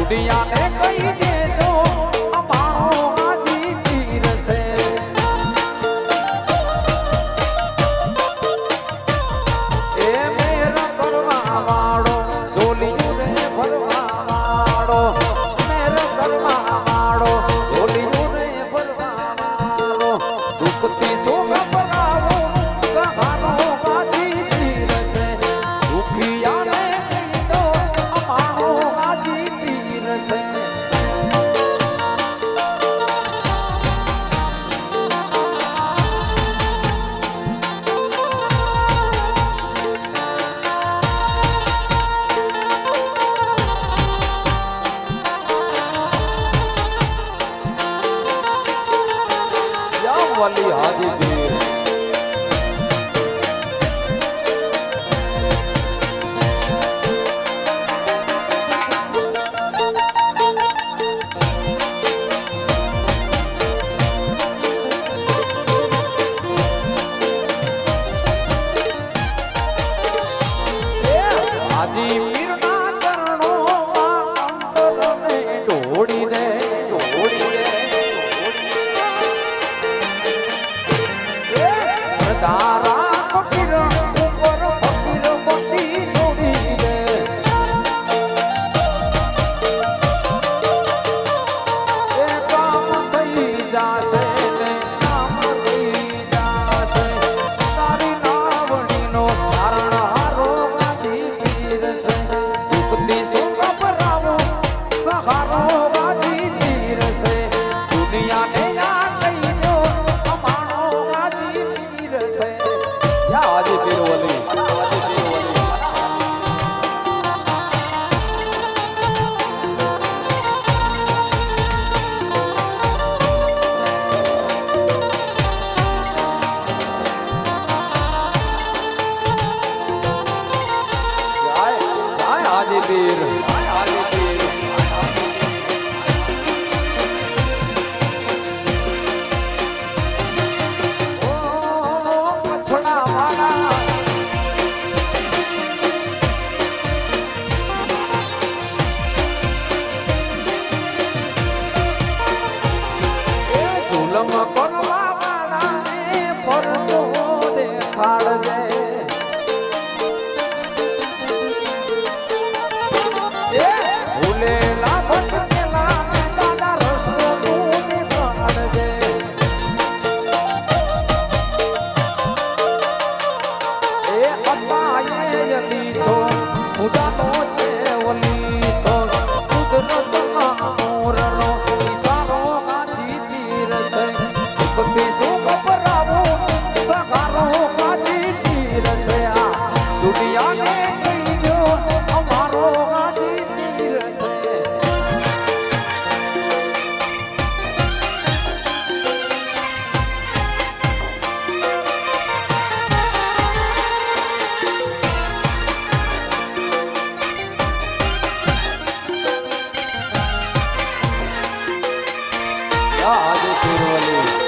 દુનિયાને કહી દેજો અમારો હાજી પીર છે. એ મેર કરવા વાળો ઝોલિયું રે ભરવા વાળો મેર કરવા વાળો ઝોલિયું રે ભરવા વાળો દુઃખથી સુખ પરાવો સહારો હાજી પીર છે. દુખિયાને કહી દો અમારો હાજી પીર છે. વલી હાજી પીર હાજી પીરના ચરણોમાં અંતરને ઢોળી દે ઢોળી દે તારા ફકીર ઉપર ફકીર બની છોડી દે. એ કામ થઈ જાશે ને કામ થઈ જાશે તારી નાવડીનો તારણ હારો હાજી પીર છે. દુઃખથી સુખ પરાવો સહારો હાજી પીર છે. દુનિયાને આ કહી દો અમારો હાજી પીર છે. યા હાજી પીર વલી હાજી પીર વલી જાય હાજી પીર હાજી પીર છોડા વાળા ઝુલમ કરવા વાળાને પરતો દેખાડજે. ભૂલેલા ભટકેલા દાદા રસ્તો તું દેખાડજે. એ અપાયે લીધો ખુદાનો છે ઓલી છો કુદરતમાં મોરનો ઈશારો હાજી પીર છે. દુઃખથી સુખ પરાવો સહારો હાજી પીર છે. આ દુનિયાને કહી દો અમારો હાજી પીર છે. હાજી પીર વલી